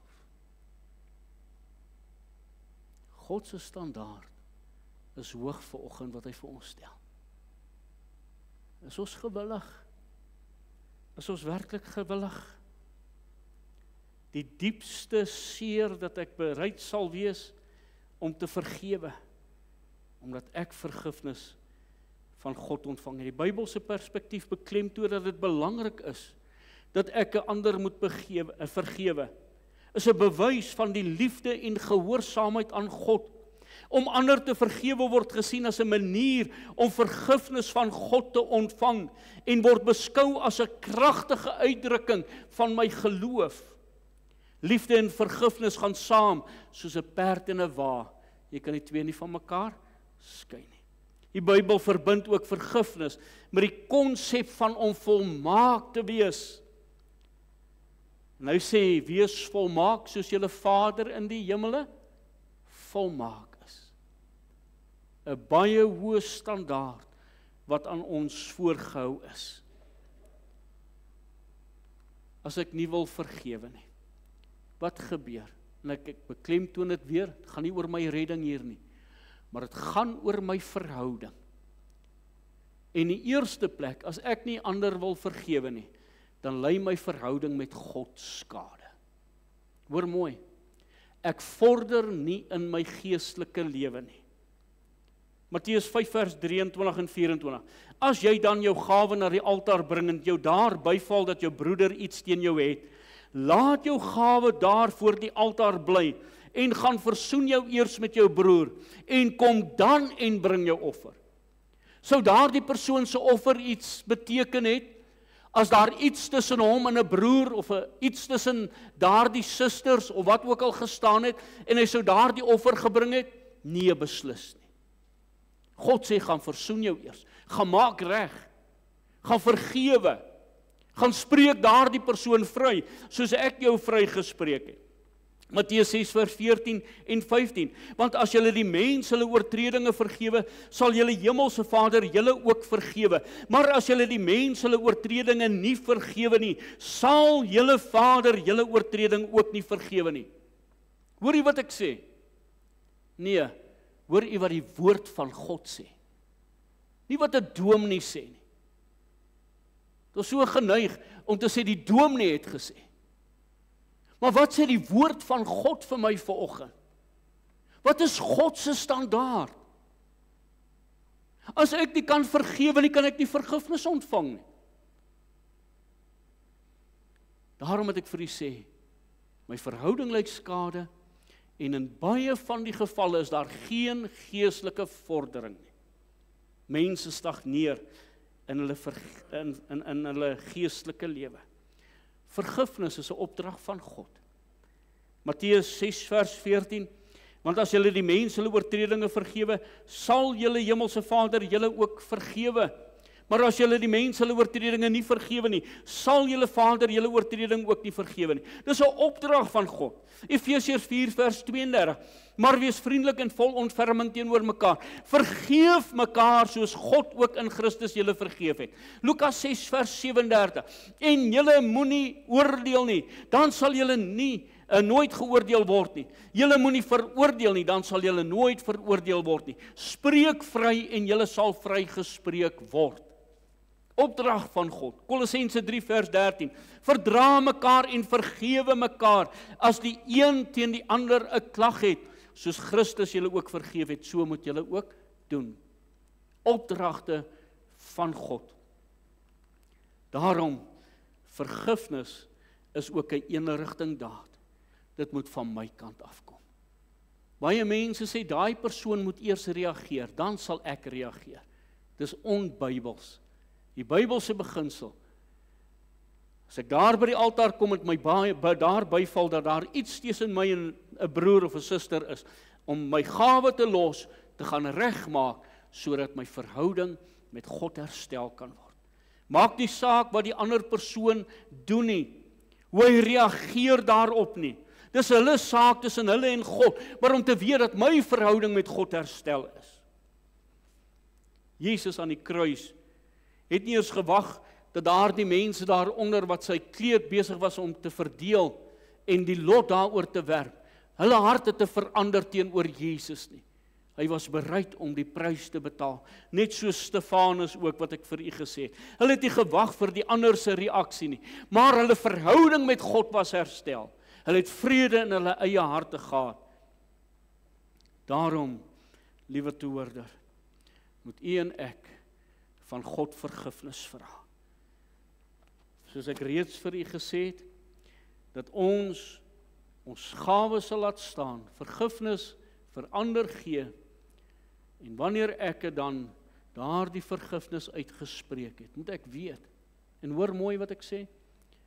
God se standaard is hoog vanoggend wat hy vir ons stel. Is ons gewillig? Is ons werklik gewillig? Die diepste seer dat ek bereid sal wees om te vergewe, omdat ek vergifnis van God ontvang. In die Bybelse perspektief beklemtoon dat dit belangrik is dat ek 'n ander moet vergewe. Is 'n bewys van die liefde en gehoorsaamheid aan God. Om ander te vergewe word gesien as 'n manier om vergifnis van God te ontvang en word beskou as 'n kragtige uitdrukking van my geloof. Liefde en vergifnis gaan saam soos 'n perd en 'n wa. Jy kan die twee nie van mekaar skei nie. Die Bybel verbind ook vergifnis met die konsep van om volmaak te wees. Nou sê, wees volmaak soos julle Vader in die hemele volmaak is. 'n baie hoë standaard wat aan ons voorgehou is. As ek nie wil vergewe nie, wat gebeur? En ek beklemtoon dit weer, het gaan nie oor my redding hier nie, maar het gaan oor my verhouding. En in die eerste plek, as ek nie ander wil vergewe nie, dan lei my verhouding met God skade. Hoor mooi, ek vorder nie in my geestelike lewe nie. Matteus 5 vers 23 en 24. As jy dan jou gawe na die altaar bring en jou daar byval dat jou broeder iets teen jou het, laat jou gawe daar voor die altaar bly en gaan versoen jou eers met jou broer en kom dan en bring jou offer. Sou daardie persoon se offer iets beteken het? As daar iets tussen hom en 'n broer of iets tussen daardie susters of wat ook al gestaan het en hy sou daardie offer gebring het? Nee, beslis nie. God sê, gaan versoen jou eers, gaan maak reg, gaan vergewe, gaan spreek daardie persoon vry, soos ek jou vry gespreek het. Matteus 6 vers 14 en 15, want as julle die mens hulle oortredinge vergewe, sal julle hemelse Vader julle ook vergewe, maar as julle die mens hulle oortredinge nie vergewe nie, sal julle Vader julle oortreding ook nie vergewe nie. Hoor jy wat ek sê? Nee, hoor jy wat die woord van God sê? Nie wat 'n dominee sê nie. Dit is so geneig om te sê die dominee het gesê. Maar wat sê die woord van God vir my vanoggend? Wat is God se standaard? As ek nie kan vergewe nie, kan ek nie vergifnis ontvang nie. Daarom het ek vir u sê, my verhouding ly skade, en in baie van die gevalle is daar geen geestelike vordering nie. Mense stagneer in hulle geestelike lewe. Vergifnis is 'n opdrag van God. Matteus 6 vers 14, want as julle die mense hulle oortredinge vergewe, sal julle hemelse Vader julle ook vergewe. Maar as julle die mense hulle oortredinge nie vergewe nie, sal julle Vader julle oortreding ook nie vergewe nie. Dis 'n opdrag van God. Efesiërs 4 vers 32, maar wees vriendelik en vol ontferming teenoor mekaar. Vergeef mekaar soos God ook in Christus julle vergeef het. Lukas 6 vers 37, en julle moenie oordeel nie, dan sal julle nooit geoordeel word nie. Julle moenie veroordeel nie, dan sal julle nooit veroordeel word nie. Spreek vry en julle sal vrygespreek word. Opdrag van God. Kolossense 3 vers 13. Verdra mekaar en vergewe mekaar as die een teen die ander 'n klag het, soos Christus julle ook vergeef het, so moet julle ook doen. Opdragte van God. Daarom, vergifnis is ook 'n eenrigting daad. Dit moet van my kant afkom. Baie mense sê, daai persoon moet eers reageer, dan sal ek reageer. Dis onbybels. Die Bybelse beginsel, as ek daar by die altaar kom met my daar byval dat daar iets tussen my en 'n broer of 'n suster is, om my gawe te los, te gaan regmaak, sodat my verhouding met God herstel kan word. Maak nie saak wat die ander persoon doen nie, hoe hy reageer daarop nie. Dis hulle saak tussen hulle en God, maar om te weet dat my verhouding met God herstel is. Jesus aan die kruis het nie eers gewag dat daardie mense daaronder wat sy kleed besig was om te verdeel en die lot daaroor te werp, hulle harte te verander teenoor Jesus nie. Hy was bereid om die prys te betaal, net so Stefanus ook wat ek vir u gesê het. Hulle het nie gewag vir die ander se reaksie nie, maar hulle verhouding met God was herstel. Hulle het vrede in hulle eie harte gehad. Daarom, liewe toehoorder, moet u en ek van God vergifnis vra. Soos ek reeds vir u gesê het, dat ons gawes sal laat staan, vergifnis vir ander gee, en wanneer ek dan daardie vergifnis uitgespreek het, moet ek weet, en hoor mooi wat ek sê,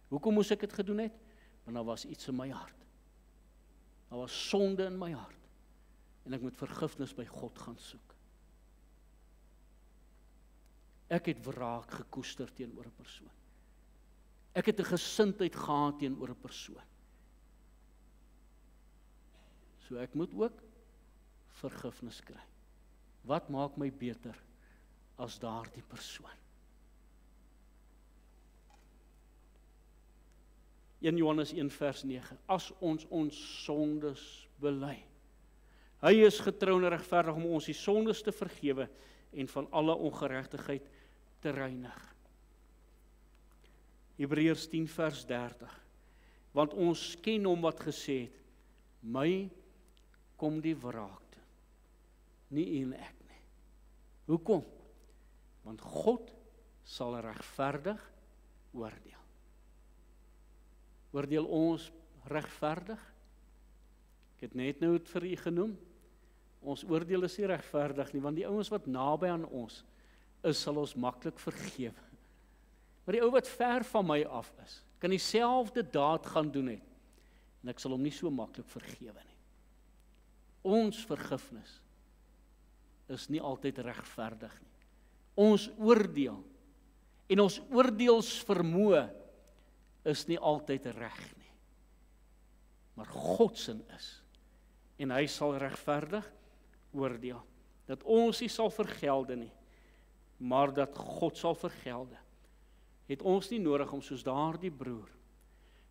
hoekom moes ek dit gedoen het? Want daar was iets in my hart. Daar was sonde in my hart, en ek moet vergifnis by God gaan soek. Ek het wraak gekoester teenoor 'n persoon. Ek het 'n gesindheid gehad teenoor 'n persoon. So ek moet ook vergifnis kry. Wat maak my beter as daardie persoon? 1 Johannes 1 vers 9. As ons sondes bely. Hy is getrou en regverdig om ons die sondes te vergewe en van alle ongeregtigheid te reinig. Hebreërs 10 vers 30. Want ons ken hom wat gesê het, my kom die wraak toe, nie u en ek nie. Hoekom? Want God sal regverdig oordeel. Oordeel ons regverdig? Ek het net nou het vir u genoem. Ons oordeel is nie regverdig nie, want die ouens wat naby aan ons is, sal ons maklik vergewe. Maar die ou wat ver van my af is, kan dieselfde daad gaan doen het, en ek sal hom nie so maklik vergewe nie. Ons vergifnis is nie altyd regverdig nie. Ons oordeel en ons oordeelsvermoë is nie altyd reg nie. Maar God se is, en hy sal regverdig oordeel. Dat ons nie sal vergelde nie, maar dat God sal vergelde. Het ons nie nodig om soos daardie broer,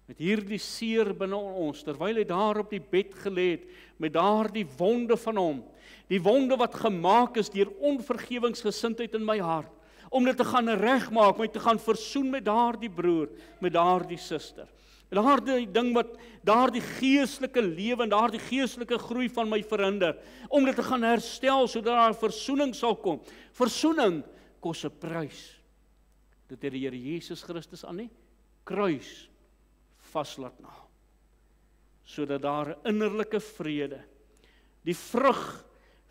met hierdie seer binne ons, terwyl hy daar op die bed gelê het, met daardie wonde van hom, die wonde wat gemaak is deur onvergewingsgesindheid in my hart, om dit te gaan regmaak, my te gaan versoen met daardie broer, met daardie suster. Daardie ding wat daardie geestelike lewe en daardie geestelike groei van my verhinder, om dit te gaan herstel, sodat daar versoening sal kom. Versoening kos 'n prys. Dit het die Here Jesus Christus aan die kruis vaslaat na, sodat daar 'n innerlike vrede, die vrug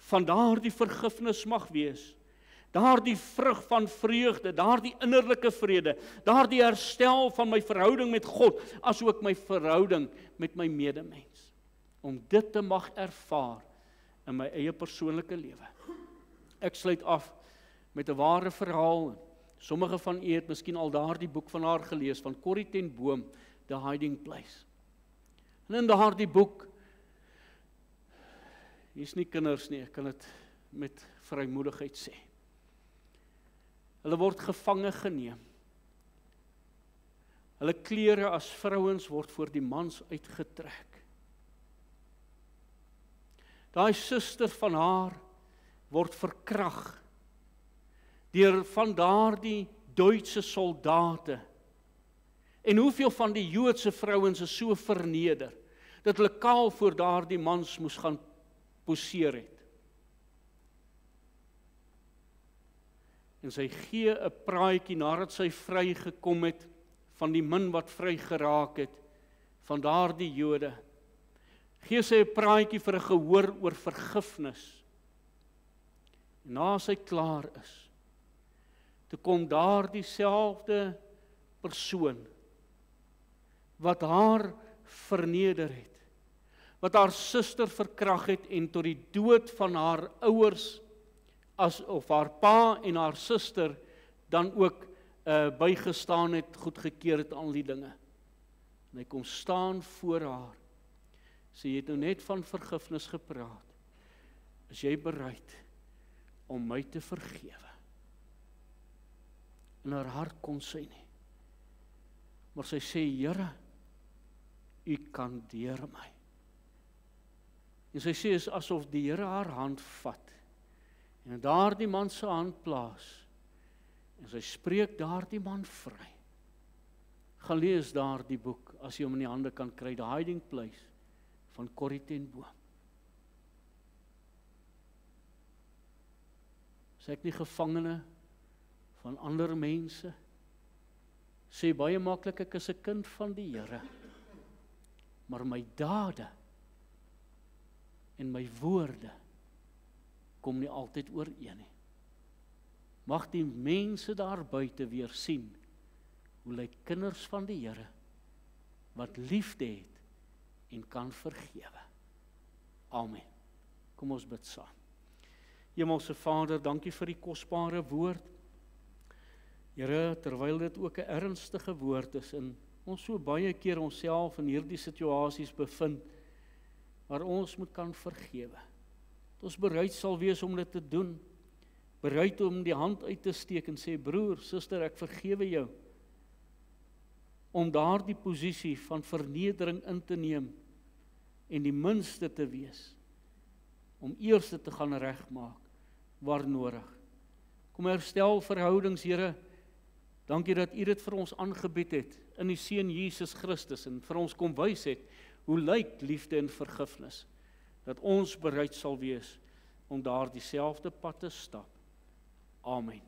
van daardie vergifnis mag wees, daardie vrug van vreugde, daardie innerlike vrede, daardie herstel van my verhouding met God, as ook my verhouding met my medemens, om dit te mag ervaar in my eie persoonlike lewe. Ek sluit af met 'n ware verhaal. Sommige van u het miskien al daardie boek van haar gelees, van Corrie ten Boom, The Hiding Place. En in daardie boek, hier's nie kinders nie, ek kan dit met vrymoedigheid sê. Hulle word gevange geneem. Hulle klere as vrouens word voor die mans uitgetrek. Daai suster van haar word verkrag deur van daardie Duitse soldate. En hoeveel van die Joodse vrouens is so verneder, dat hulle kaal voor daardie mans moes gaan poseer het. En sy gee 'n praatjie nadat sy vrygekom het, van die min wat vry geraak het, van daardie Jode. Gee sy 'n praatjie vir 'n gehoor oor vergifnis. En na sy klaar is, toe kom daardie selfde persoon, wat haar verneder het, wat haar suster verkrag het, en tot die dood van haar ouers, of haar pa en haar suster, dan ook bygestaan het, goedgekeur het al die dinge. En hy kom staan voor haar. Sy het nou net van vergifnis gepraat. Is jy bereid om my te vergewe? In haar hart kon sy nie. Maar sy sê, Here, U kan deur my. En sy sê, is asof die Here haar hand vat, en daardie man se hand plaas, en sy spreek daardie man vry. Gaan lees daardie boek, as jy hom in die hande kan kry, The Hiding Place, van Corrie ten Boom. Is ek nie gevangene van ander mense? Sê baie maklik, ek is 'n kind van die Here, maar my dade en my woorde kom nie altyd ooreen nie. Mag die mense daar buite weer sien hoe lyk kinders van die Here wat liefde het en kan vergewe. Amen. Kom ons bid saam. Hemelse Vader, dankie vir die kosbare woord. Here, terwyl dit ook 'n ernstige woord is en ons so baie keer onsself in hierdie situasies bevind waar ons moet kan vergewe. Dat ons bereid sal wees om dit te doen. Bereid om die hand uit te steek en sê, broer, suster, ek vergewe jou. Om daardie posisie van vernedering in te neem en die minste te wees. Om eers te gaan regmaak waar nodig. Kom Kom herstel verhoudings, Here. Dankie dat U dit vir ons aangebied het in die Seun Jesus Christus en vir ons kom wys het hoe lyk liefde en vergifnis. Dat ons bereid sal wees om daar dieselfde pad te stap. Amen.